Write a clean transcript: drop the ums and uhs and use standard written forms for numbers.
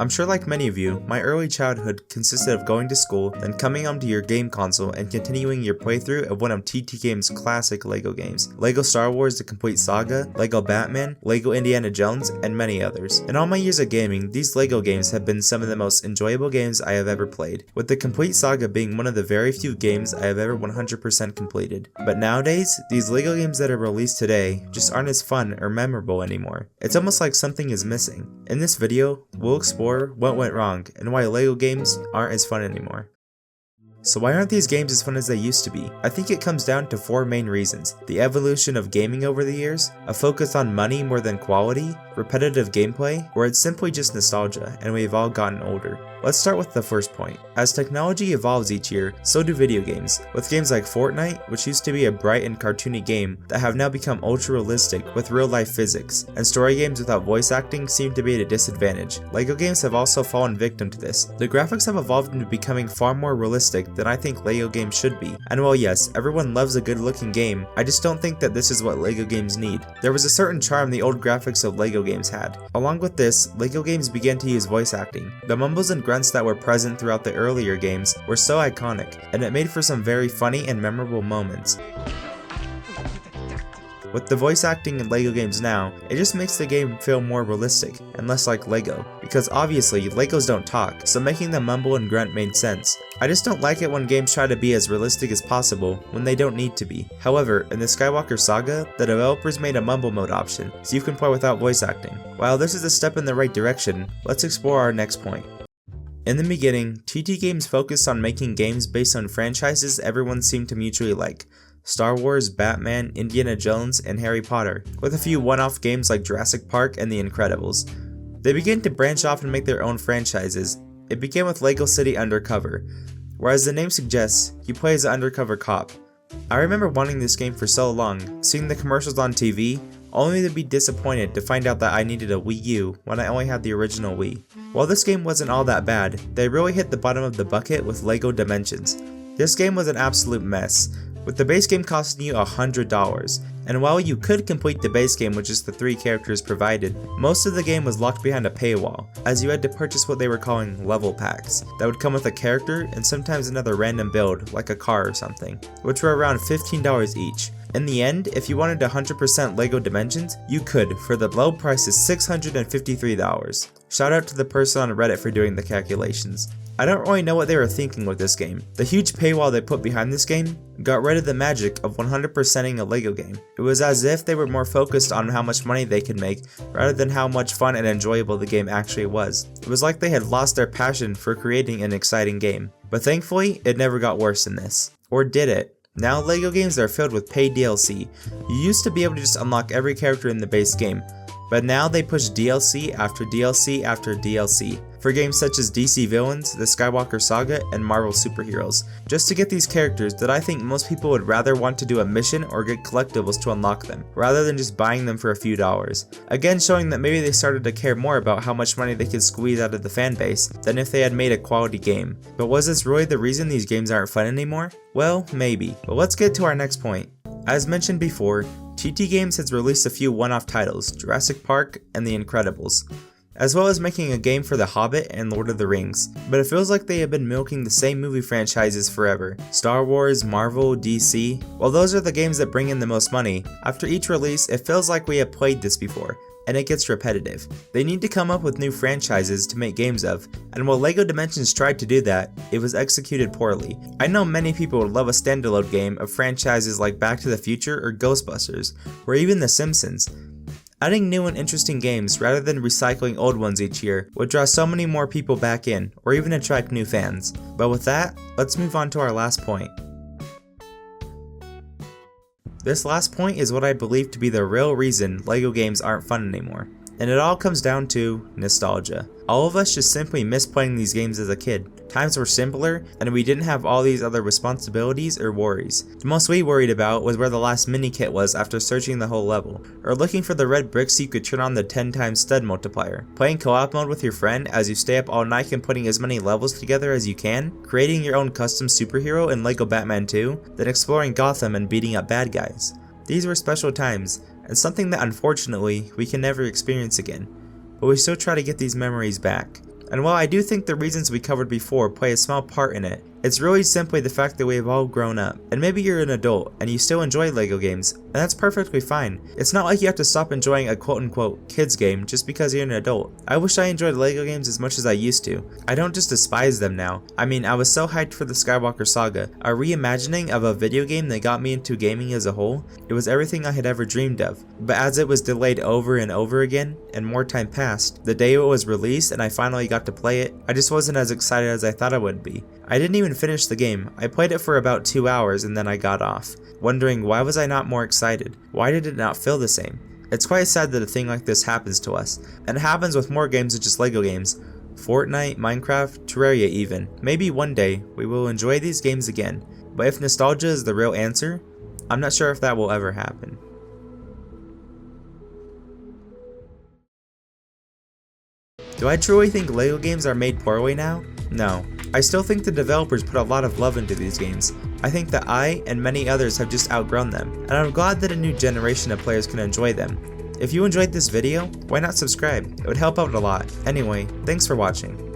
I'm sure like many of you, my early childhood consisted of going to school, then coming home to your game console and continuing your playthrough of one of TT Games' classic LEGO games. LEGO Star Wars The Complete Saga, LEGO Batman, LEGO Indiana Jones, and many others. In all my years of gaming, these LEGO games have been some of the most enjoyable games I have ever played, with The Complete Saga being one of the very few games I have ever 100% completed. But nowadays, these LEGO games that are released today just aren't as fun or memorable anymore. It's almost like something is missing. In this video, we'll explore what went wrong and why LEGO games aren't as fun anymore. So why aren't these games as fun as they used to be? I think it comes down to 4 main reasons: the evolution of gaming over the years, a focus on money more than quality, repetitive gameplay, or it's simply just nostalgia and we've all gotten older. Let's start with the first point. As technology evolves each year, so do video games, with games like Fortnite, which used to be a bright and cartoony game, that have now become ultra realistic with real life physics, and story games without voice acting seem to be at a disadvantage. LEGO games have also fallen victim to this. The graphics have evolved into becoming far more realistic than I think LEGO games should be, and while yes, everyone loves a good looking game, I just don't think that this is what LEGO games need. There was a certain charm the old graphics of LEGO games had. Along with this, LEGO games began to use voice acting. The mumbles and grunts that were present throughout the earlier games were so iconic, and it made for some very funny and memorable moments. With the voice acting in LEGO games now, it just makes the game feel more realistic and less like LEGO, because obviously LEGOs don't talk, so making them mumble and grunt made sense. I just don't like it when games try to be as realistic as possible when they don't need to be. However, in the Skywalker Saga, the developers made a mumble mode option, so you can play without voice acting. While this is a step in the right direction, let's explore our next point. In the beginning, TT Games focused on making games based on franchises everyone seemed to mutually like: Star Wars, Batman, Indiana Jones, and Harry Potter, with a few one-off games like Jurassic Park and The Incredibles. They began to branch off and make their own franchises. It began with LEGO City Undercover, where as the name suggests, you play as an undercover cop. I remember wanting this game for so long, seeing the commercials on TV, only to be disappointed to find out that I needed a Wii U when I only had the original Wii. While this game wasn't all that bad, they really hit the bottom of the bucket with LEGO Dimensions. This game was an absolute mess, with the base game costing you $100, and while you could complete the base game with just the 3 characters provided, most of the game was locked behind a paywall, as you had to purchase what they were calling level packs, that would come with a character and sometimes another random build, like a car or something, which were around $15 each. In the end, if you wanted 100% LEGO Dimensions, you could, for the low price of $653. Shout out to the person on Reddit for doing the calculations. I don't really know what they were thinking with this game. The huge paywall they put behind this game got rid of the magic of 100%ing a LEGO game. It was as if they were more focused on how much money they could make rather than how much fun and enjoyable the game actually was. It was like they had lost their passion for creating an exciting game. But thankfully, it never got worse than this. Or did it? Now LEGO games are filled with paid DLC. You used to be able to just unlock every character in the base game, but now they push DLC after DLC after DLC for games such as DC Villains, the Skywalker Saga, and Marvel Superheroes, just to get these characters that I think most people would rather want to do a mission or get collectibles to unlock them, rather than just buying them for a few dollars. Again, showing that maybe they started to care more about how much money they could squeeze out of the fan base than if they had made a quality game. But was this really the reason these games aren't fun anymore? Well, maybe. But let's get to our next point. As mentioned before, TT Games has released a few one-off titles, Jurassic Park and The Incredibles, as well as making a game for The Hobbit and Lord of the Rings, but it feels like they have been milking the same movie franchises forever. Star Wars, Marvel, DC, while those are the games that bring in the most money, after each release it feels like we have played this before, and it gets repetitive. They need to come up with new franchises to make games of, and while LEGO Dimensions tried to do that, it was executed poorly. I know many people would love a standalone game of franchises like Back to the Future or Ghostbusters, or even The Simpsons. Adding new and interesting games rather than recycling old ones each year would draw so many more people back in, or even attract new fans. But with that, let's move on to our last point. This last point is what I believe to be the real reason LEGO games aren't fun anymore. And it all comes down to nostalgia. All of us just simply miss playing these games as a kid. Times were simpler, and we didn't have all these other responsibilities or worries. The most we worried about was where the last mini kit was after searching the whole level, or looking for the red bricks so you could turn on the 10 times stud multiplier, playing co-op mode with your friend as you stay up all night and putting as many levels together as you can, creating your own custom superhero in LEGO Batman 2, then exploring Gotham and beating up bad guys. These were special times, and something that unfortunately we can never experience again, but we still try to get these memories back. And while I do think the reasons we covered before play a small part in it, it's really simply the fact that we have all grown up. And maybe you're an adult and you still enjoy LEGO games, and that's perfectly fine. It's not like you have to stop enjoying a quote-unquote kids game just because you're an adult. I wish I enjoyed LEGO games as much as I used to. I don't just despise them now. I mean, I was so hyped for the Skywalker Saga, a reimagining of a video game that got me into gaming as a whole. It was everything I had ever dreamed of. But as it was delayed over and over again, and more time passed, the day it was released and I finally got to play it, I just wasn't as excited as I thought I would be. I didn't even finish the game. I played it for about 2 hours and then I got off, wondering why was I not more excited? Why did it not feel the same? It's quite sad that a thing like this happens to us, and it happens with more games than just LEGO games. Fortnite, Minecraft, Terraria even. Maybe one day we will enjoy these games again, but if nostalgia is the real answer, I'm not sure if that will ever happen. Do I truly think LEGO games are made poorly now? No. I still think the developers put a lot of love into these games. I think that I and many others have just outgrown them, and I'm glad that a new generation of players can enjoy them. If you enjoyed this video, why not subscribe? It would help out a lot. Anyway, thanks for watching.